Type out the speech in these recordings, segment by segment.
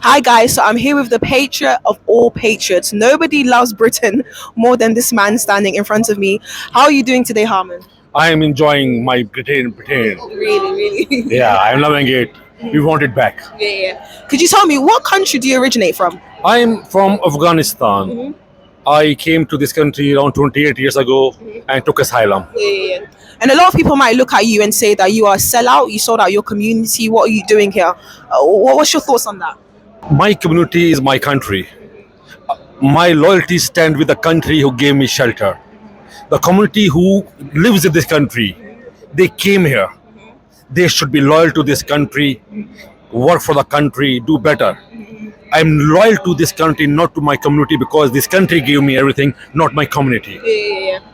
Hi guys, so I'm here with the patriot of all patriots. Nobody loves Britain more than this man standing in front of me. How are you doing today, Harmon? I am enjoying my Britain. Really? Yeah, I'm loving it. We want it back. Yeah. Could you tell me what country do you originate from? I'm from Afghanistan. I came to this country around 28 years ago and took asylum. Yeah. And a lot of people might look at you and say that you are a sellout, you sold out your community. What are you doing here? What's your thoughts on that? My community is my country. My loyalty stand with the country who gave me shelter. The community who lives in this country, they came here. They should be loyal to this country, work for the country, do better. I'm loyal to this country, not to my community, because this country gave me everything, not my community.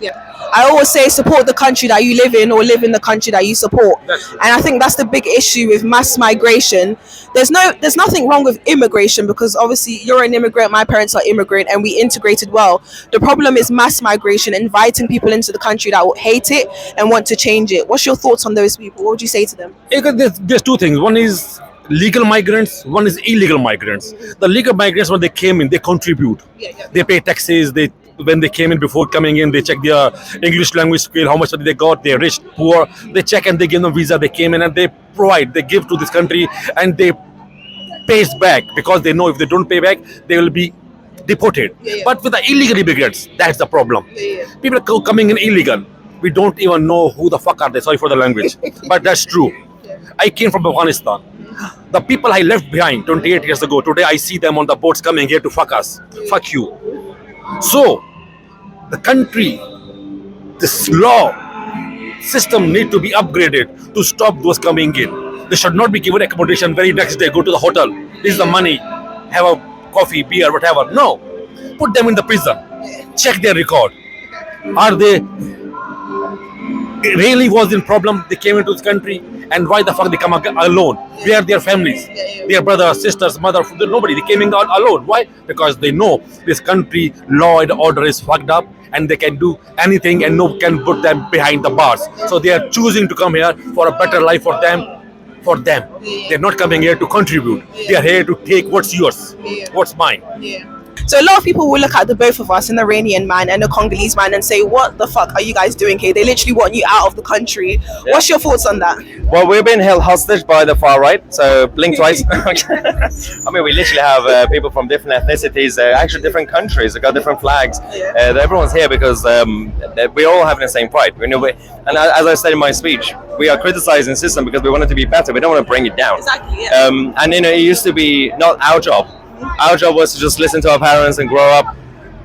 Yeah. I always say support the country that you live in or live in the country that you support. And I think that's the big issue with mass migration. There's nothing wrong with immigration because obviously you're an immigrant, my parents are immigrant and we integrated well. The problem is mass migration, inviting people into the country that will hate it and want to change it. What's your thoughts on those people? What would you say to them? There's two things. One is legal migrants, one is illegal migrants. The legal migrants, when they came in, they contribute. They pay taxes. When they came in, before coming in, they check their English language skill, how much they got, they're rich, poor. They check and they give them visa. They came in and they give to this country and they pay back because they know if they don't pay back, they will be deported. But with the illegal immigrants, that's the problem. People are coming in illegal. We don't even know who the fuck are they. Sorry for the language, but that's true. I came from Afghanistan. The people I left behind 28 years ago, today I see them on the boats coming here to fuck us. Fuck you. So, the country, this law system need to be upgraded to stop those coming in. They should not be given accommodation very next day, go to the hotel, this is the money, have a coffee, beer, whatever. No, put them in the prison, check their record. Are they really was in problem? They came into this country and why the fuck they come alone? Where are their families? Their brothers, sisters, mother, nobody. They came in alone. Why? Because they know this country law and order is fucked up and they can do anything and no can put them behind the bars. So they are choosing to come here for a better life for them. They're not coming here to contribute. They are here to take what's yours, what's mine. So a lot of people will look at the both of us, an Iranian man and a Congolese man, and say, what the fuck are you guys doing here? They literally want you out of the country. What's your thoughts on that? Well, we're being held hostage by the far right, so blink twice. I mean, we literally have people from different ethnicities, actually different countries, they've got different flags. Everyone's here because we're all having the same fight. And as I said in my speech, we are criticizing the system because we want it to be better. We don't want to bring it down. Exactly, yeah. And it used to be not our job. Our job was to just listen to our parents and grow up,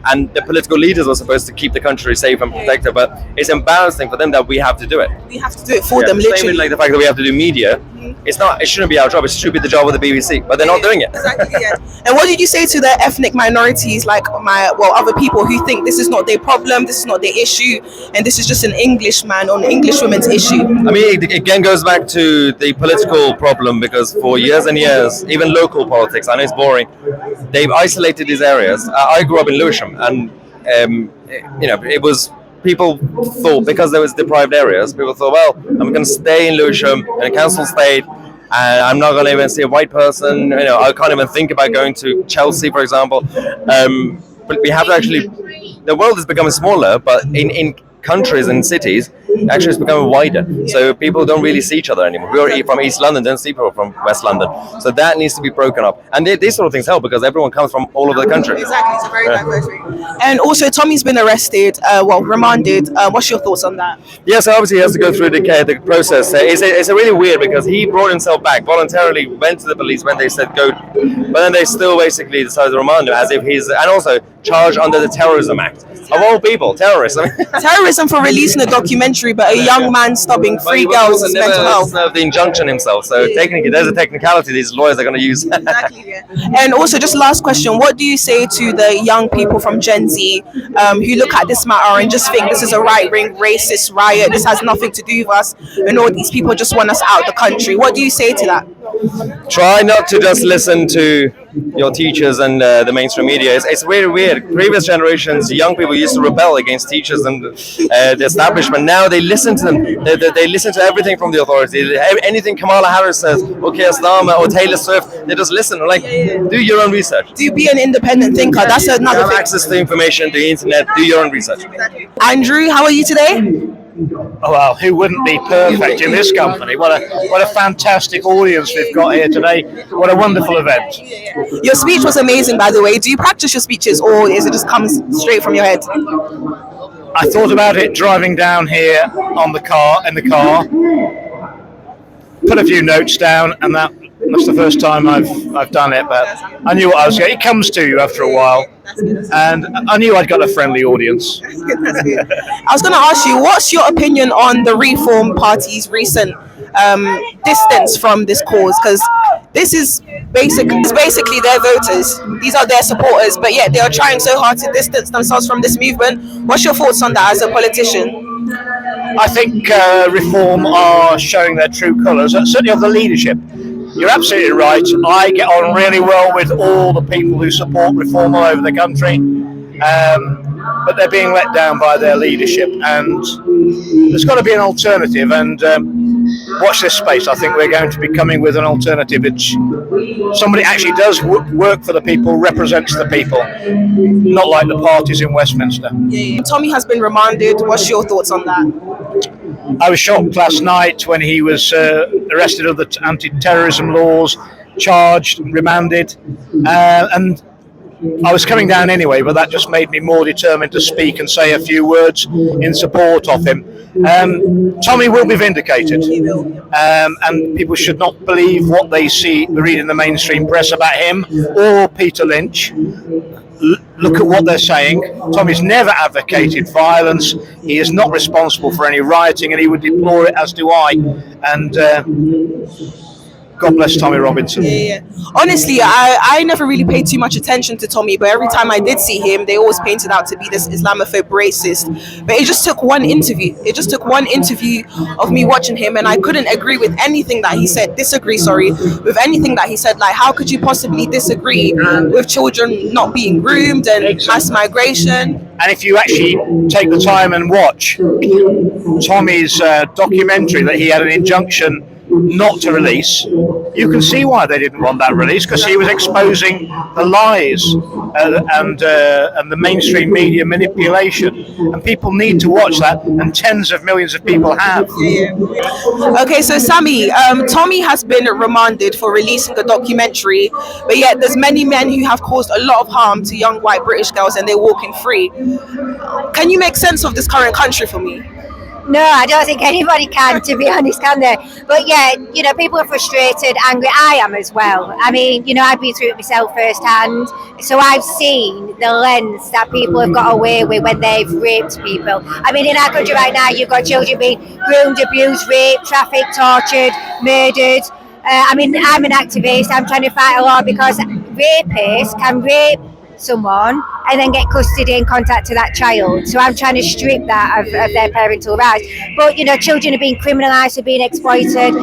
and the political leaders were supposed to keep the country safe and protected. But it's embarrassing for them that we have to do it. We have to do it for them, Same literally. with like the fact that we have to do media. It shouldn't be our job. It should be the job of the BBC, but they're not doing it. Exactly, yeah. And what did you say to the ethnic minorities, like other people who think this is not their problem, this is not their issue, and this is just an English man or an English woman's issue? I mean, it again goes back to the political problem because for years and years, even local politics, I know it's boring, they've isolated these areas. I grew up in Lewisham, and it was. People thought because there was deprived areas, people thought, well, I'm going to stay in Lewisham in a council estate, and I'm not going to even see a white person. I can't even think about going to Chelsea, for example. But we have to actually. The world is becoming smaller, but in countries and cities, actually it's becoming wider. So people don't really see each other anymore. We're from East London, don't see people from West London. So that needs to be broken up. And these sort of things help because everyone comes from all over the country. Exactly, it's a very diverse region. And also, Tommy's been arrested, remanded. What's your thoughts on that? Yeah, so obviously he has to go through the process. It's a really weird because he brought himself back, voluntarily went to the police when they said go, but then they still basically decided to remand him as if and also charged under the Terrorism Act. Of all people, terrorists. Terrorism for releasing a documentary, but a young man stopping three girls is mental health. Served the injunction himself, so technically there's a technicality these lawyers are going to use. Exactly, yeah. And also, just last question, what do you say to the young people from Gen Z who look at this matter and just think this is a right-wing racist riot, this has nothing to do with us, and all these people just want us out of the country? What do you say to that? Try not to just listen to your teachers and the mainstream media. It's very weird. Previous generations, young people used to rebel against teachers and the establishment. Now they listen to them. They listen to everything from the authorities. Anything Kamala Harris says, okay, Islam or Taylor Swift, they just listen. Like, do your own research. Do be an independent thinker. That's another Have thing. access to information, to the internet. Do your own research. Andrew, how are you today? Oh, well, who wouldn't be perfect in this company? What a fantastic audience we've got here today. What a wonderful event. Your speech was amazing, by the way. Do you practice your speeches, or is it just comes straight from your head? I thought about it driving down here in the car, put a few notes down, and that's the first time I've done it, but I knew what I was getting. It comes to you after a while, and I knew I'd got a friendly audience. I was going to ask you, what's your opinion on the Reform Party's recent distance from this cause? Because this is basically their voters. These are their supporters, but yet they are trying so hard to distance themselves from this movement. What's your thoughts on that as a politician? I think Reform are showing their true colours, certainly of the leadership. You're absolutely right. I get on really well with all the people who support Reform all over the country, but they're being let down by their leadership, and there's got to be an alternative, and watch this space. I think we're going to be coming with an alternative which somebody actually does work for the people, represents the people, not like the parties in Westminster. Tommy has been remanded. What's your thoughts on that? I was shocked last night when he was arrested under the anti-terrorism laws, charged, remanded, and I was coming down anyway, but that just made me more determined to speak and say a few words in support of him. Tommy will be vindicated, and people should not believe what they read in the mainstream press about him or Peter Lynch. Look at what they're saying. Tommy's never advocated violence. He is not responsible for any rioting, and he would deplore it, as do I. And God bless Tommy Robinson. Honestly, I never really paid too much attention to Tommy, but every time I did see him, they always painted out to be this Islamophobe racist. But it just took one interview. It just took one interview of me watching him, and I couldn't agree with anything that he said. Disagree, with anything that he said. Like, how could you possibly disagree with children not being groomed and mass migration? And if you actually take the time and watch Tommy's documentary that he had an injunction not to release, you can see why they didn't want that release, because he was exposing the lies and the mainstream media manipulation, and people need to watch that, and tens of millions of people have. Okay, so Sammy, Tommy has been remanded for releasing a documentary, but yet there's many men who have caused a lot of harm to young white British girls, and they're walking free. Can you make sense of this current country for me? No, I don't think anybody can, to be honest, can they? But yeah, people are frustrated, angry. I am as well. I mean, I've been through it myself firsthand. So I've seen the lens that people have got away with when they've raped people. I mean, in our country right now, you've got children being groomed, abused, raped, trafficked, tortured, murdered. I'm an activist. I'm trying to fight a lot because rapists can rape someone and then get custody and contact to that child. So I'm trying to strip that of their parental rights. But children are being criminalised, are being exploited.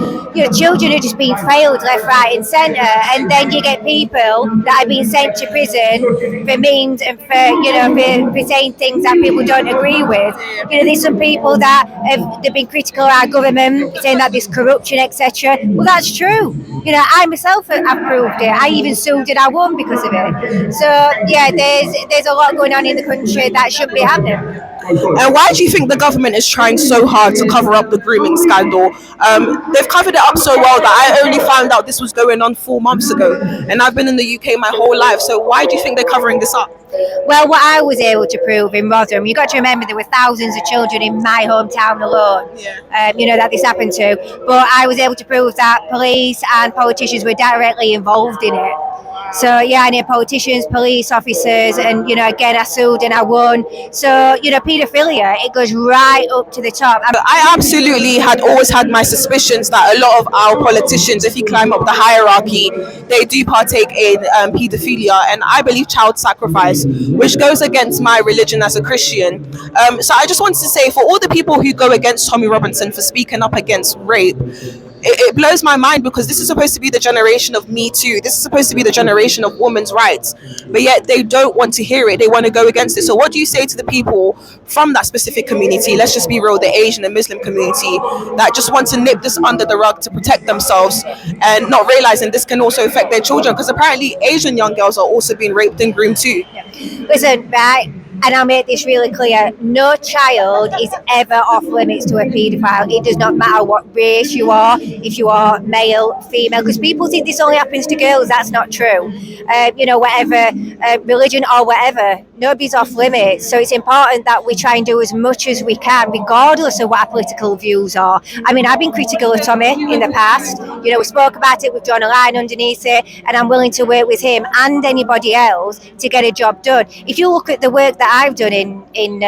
Children are just being failed left, right, and centre. And then you get people that are being sent to prison for means and for saying things that people don't agree with. There's some people that they've been critical of our government, saying that there's corruption, etc. Well, that's true. I myself have proved it. I even sued and I won because of it. So yeah, there's a lot going on in the country that should be happening. And why do you think the government is trying so hard to cover up the grooming scandal? They've covered it up so well that I only found out this was going on 4 months ago, and I've been in the UK my whole life. So why do you think they're covering this up? Well, what I was able to prove in Rotherham, you've got to remember there were thousands of children in my hometown alone, that this happened to. But I was able to prove that police and politicians were directly involved in it. So yeah, I need politicians, police officers, and again, I sued and I won. So paedophilia, it goes right up to the top. I absolutely had always had my suspicions that a lot of our politicians, if you climb up the hierarchy, they do partake in paedophilia, and I believe child sacrifice, which goes against my religion as a Christian. So I just wanted to say, for all the people who go against Tommy Robinson for speaking up against rape, it blows my mind because this is supposed to be the generation of Me Too. This is supposed to be the generation of women's rights, but yet they don't want to hear it. They want to go against it. So what do you say to the people from that specific community, let's just be real, the Asian and Muslim community, that just want to nip this under the rug to protect themselves and not realizing this can also affect their children? Because apparently Asian young girls are also being raped and groomed too. Listen, right, and I'll make this really clear, no child is ever off limits to a paedophile. It does not matter what race you are, if you are male, female, because people think this only happens to girls. That's not true. Whatever religion or whatever, nobody's off limits. So it's important that we try and do as much as we can, regardless of what our political views are. I mean, I've been critical of Tommy in the past. We spoke about it, we've drawn a line underneath it, and I'm willing to work with him and anybody else to get a job done. If you look at the work that I've done in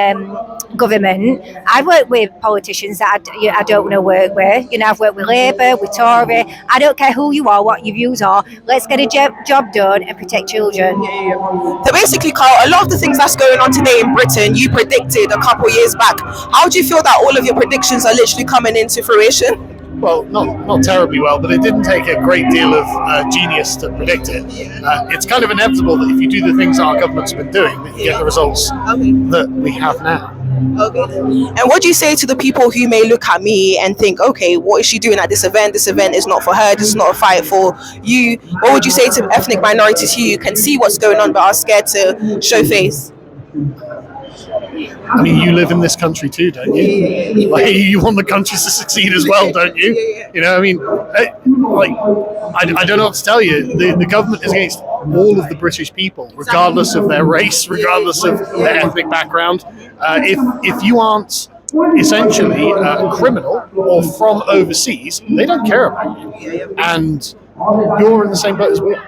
government, I've worked with politicians that I don't want to work with. I've worked with Labour, with Tory. I don't care who you are, what your views are. Let's get a job done and protect children. So basically, Carl, a lot of the things that's going on today in Britain, you predicted a couple of years back. How do you feel that all of your predictions are literally coming into fruition? Well, not terribly well, but it didn't take a great deal of genius to predict it. It's kind of inevitable that if you do the things our government's been doing, that you get the results that we have now. Okay. And what do you say to the people who may look at me and think, okay, what is she doing at this event? This event is not for her. This is not a fight for you. What would you say to ethnic minorities who can see what's going on but are scared to show face? I mean, you live in this country too, don't you? Like, you want the country to succeed as well, don't you? I mean, I don't know what to tell you. The government is against all of the British people, regardless of their race, regardless of their ethnic background. If you aren't essentially a criminal or from overseas, they don't care about you. And you're in the same boat as we are.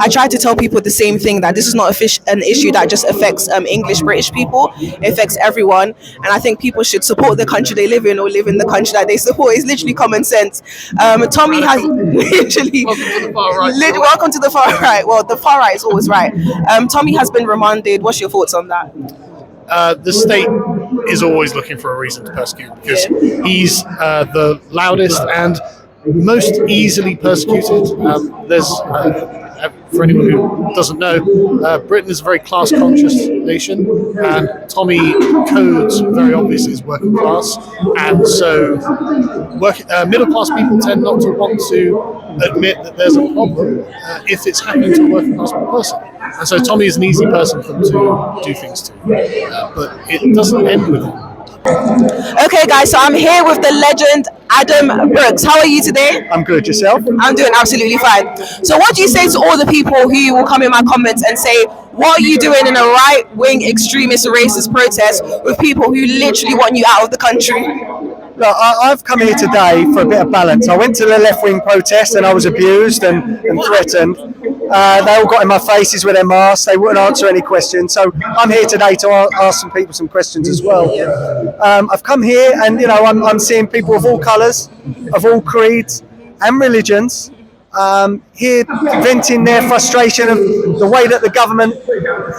I try to tell people the same thing, that this is not an issue that just affects English British people. It affects everyone, and I think people should support the country they live in or live in the country that they support. It's literally common sense. Tommy has literally welcome to the far right. Well, the far right is always right. Tommy has been remanded. What's your thoughts on that? The state is always looking for a reason to persecute because he's the loudest and most easily persecuted. For anyone who doesn't know, Britain is a very class-conscious nation, and Tommy codes very obviously as working class, and so middle-class people tend not to want to admit that there's a problem if it's happening to a working-class person. And so Tommy is an easy person for them to do things to, but it doesn't end with him. Okay, guys, so I'm here with the legend Adam Brooks. How are you today? I'm good. Yourself? I'm doing absolutely fine. So what do you say to all the people who will come in my comments and say, what are you doing in a right-wing extremist racist protest with people who literally want you out of the country? Look, I've come here today for a bit of balance. I went to the left-wing protest and I was abused and threatened. They all got in my faces with their masks. They wouldn't answer any questions. So I'm here today to ask some people some questions as well. I've come here and, I'm seeing people of all colours, of all creeds and religions, here venting their frustration of the way that the government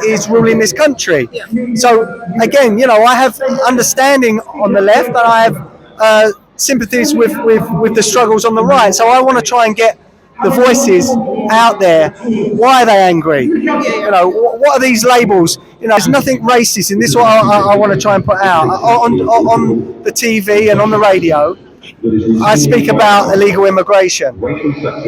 is ruling this country. So again, I have understanding on the left and I have sympathies with the struggles on the right. So I want to try and get the voices out there. Why are they angry? What are these labels? There's nothing racist in this. What I want to try and put out on the TV and on the radio. I speak about illegal immigration.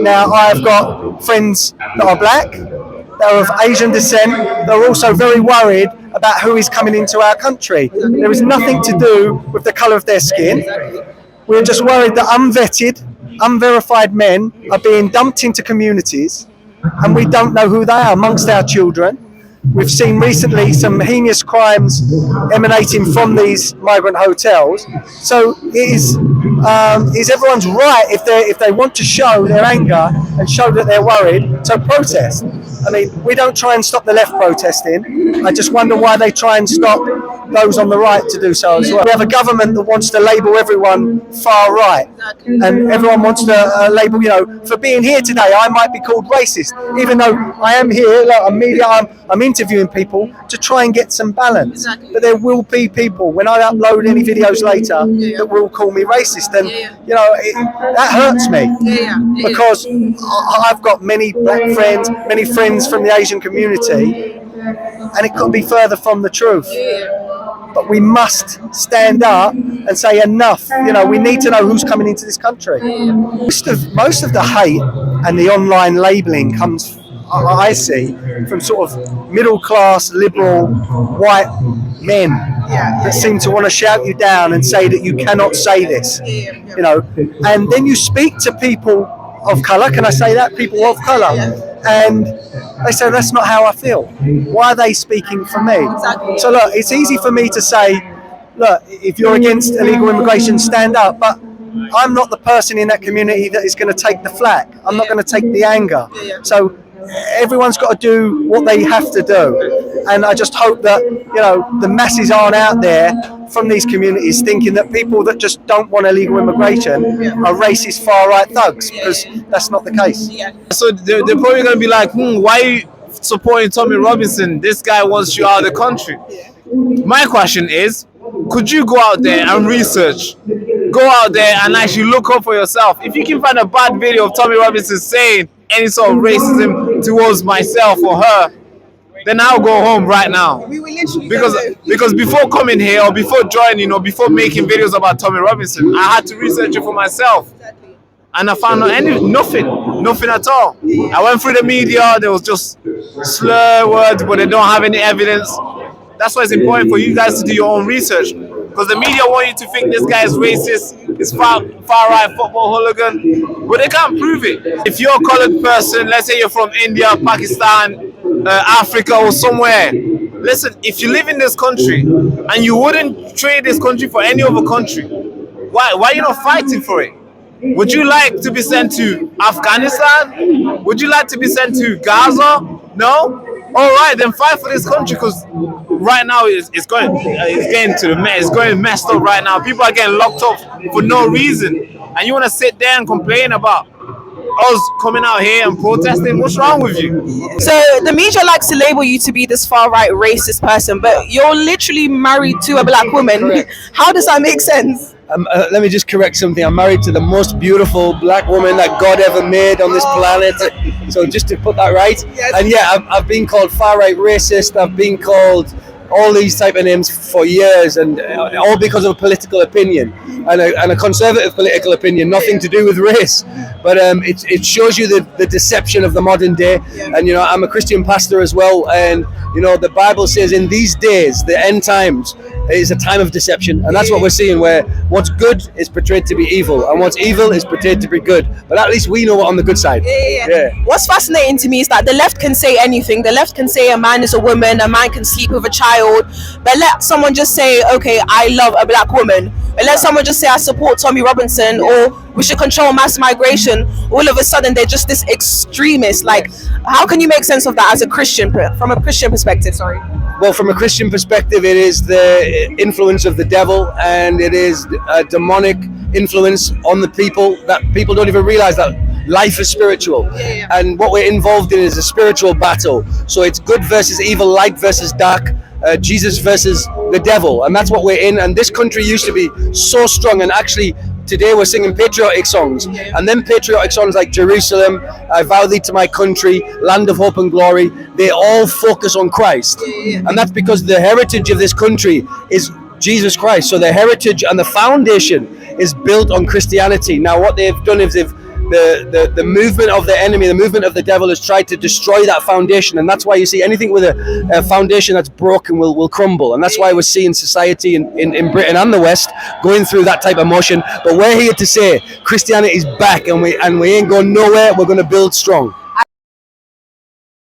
Now, I've got friends that are black, that are of Asian descent, that are also very worried about who is coming into our country. There is nothing to do with the colour of their skin. We're just worried that unvetted, unverified men are being dumped into communities and we don't know who they are amongst our children. We've seen recently some heinous crimes emanating from these migrant hotels. So it is everyone's right if they want to show their anger and show that they're worried, to protest. I mean, we don't try and stop the left protesting. I just wonder why they try and stop those on the right to do so as well. We have a government that wants to label everyone far right, and everyone wants to label, for being here today, I might be called racist, even though I am here, I'm interviewing people to try and get some balance. But there will be people, when I upload any videos later, that will call me racist, and that hurts me, because I've got many black friends, many friends from the Asian community, and it couldn't be further from the truth. But we must stand up and say enough. We need to know who's coming into this country. Most of the hate and the online labelling comes, I see, from sort of middle class, liberal, white men that seem to want to shout you down and say that you cannot say this. And then you speak to people of colour. Can I say that? People of colour. And they say, that's not how I feel. Why are they speaking for me? So look, it's easy for me to say, look, if you're against illegal immigration, stand up. But I'm not the person in that community that is going to take the flack. I'm not going to take the anger. So everyone's got to do what they have to do. And I just hope that, the masses aren't out there from these communities thinking that people that just don't want illegal immigration are racist far-right thugs, because that's not the case. So they're probably going to be like, why are you supporting Tommy Robinson? This guy wants you out of the country. My question is, could you go out there and research? Go out there and actually look up for yourself. If you can find a bad video of Tommy Robinson saying any sort of racism towards myself or her, then I'll go home right now. Because before coming here, or before joining, or before making videos about Tommy Robinson, I had to research it for myself. And I found nothing at all. I went through the media, there was just slur words, but they don't have any evidence. That's why it's important for you guys to do your own research. Because the media want you to think this guy is racist, is far-right football hooligan, but they can't prove it. If you're a colored person, let's say you're from India, Pakistan, Africa or somewhere, listen, if you live in this country and you wouldn't trade this country for any other country, why are you not fighting for it? Would you like to be sent to Afghanistan? Would you like to be sent to Gaza? No? All right, then fight for this country, because right now it's going messed up right now. People are getting locked up for no reason, and you want to sit there and complain about us coming out here and protesting? What's wrong with you? So the media likes to label you to be this far-right racist person, but you're literally married to a black woman. Correct. How does that make sense? Let me just correct something. I'm married to the most beautiful black woman that God ever made on this planet. So just to put that right. Yes. And yeah, I've been called far-right racist. I've been called all these type of names for years, and all because of a political opinion and a conservative political opinion, nothing to do with race. But it shows you the deception of the modern day. And I'm a Christian pastor as well, and the Bible says in these days, the end times, is a time of deception, and that's what we're seeing, where what's good is portrayed to be evil, and what's evil is portrayed to be good. But at least we know what on the good side. Yeah. What's fascinating to me is that the left can say anything. The left can say a man is a woman, a man can sleep with a child, but let someone just say, okay, I love a black woman, and let someone just say I support Tommy Robinson, or we should control mass migration. All of a sudden they're just this extremist. Like, how can you make sense of that as a Christian, from a Christian perspective? Sorry. Well, from a Christian perspective, it is the influence of the devil, and it is a demonic influence on the people, that people don't even realize that life is spiritual. And what we're involved in is a spiritual battle. So it's good versus evil, light versus dark, Jesus versus the devil, and that's what we're in. And this country used to be so strong, and actually today we're singing patriotic songs, and then patriotic songs like Jerusalem, I vow thee to my country, land of hope and glory, they all focus on Christ. And that's because the heritage of this country is Jesus Christ. So the heritage and the foundation is built on Christianity. Now what they've done is the movement of the enemy, the movement of the devil, has tried to destroy that foundation, and that's why you see anything with a foundation that's broken will crumble. And that's why we're seeing society in Britain and the West going through that type of motion. But we're here to say Christianity is back, and we ain't going nowhere. We're going to build strong.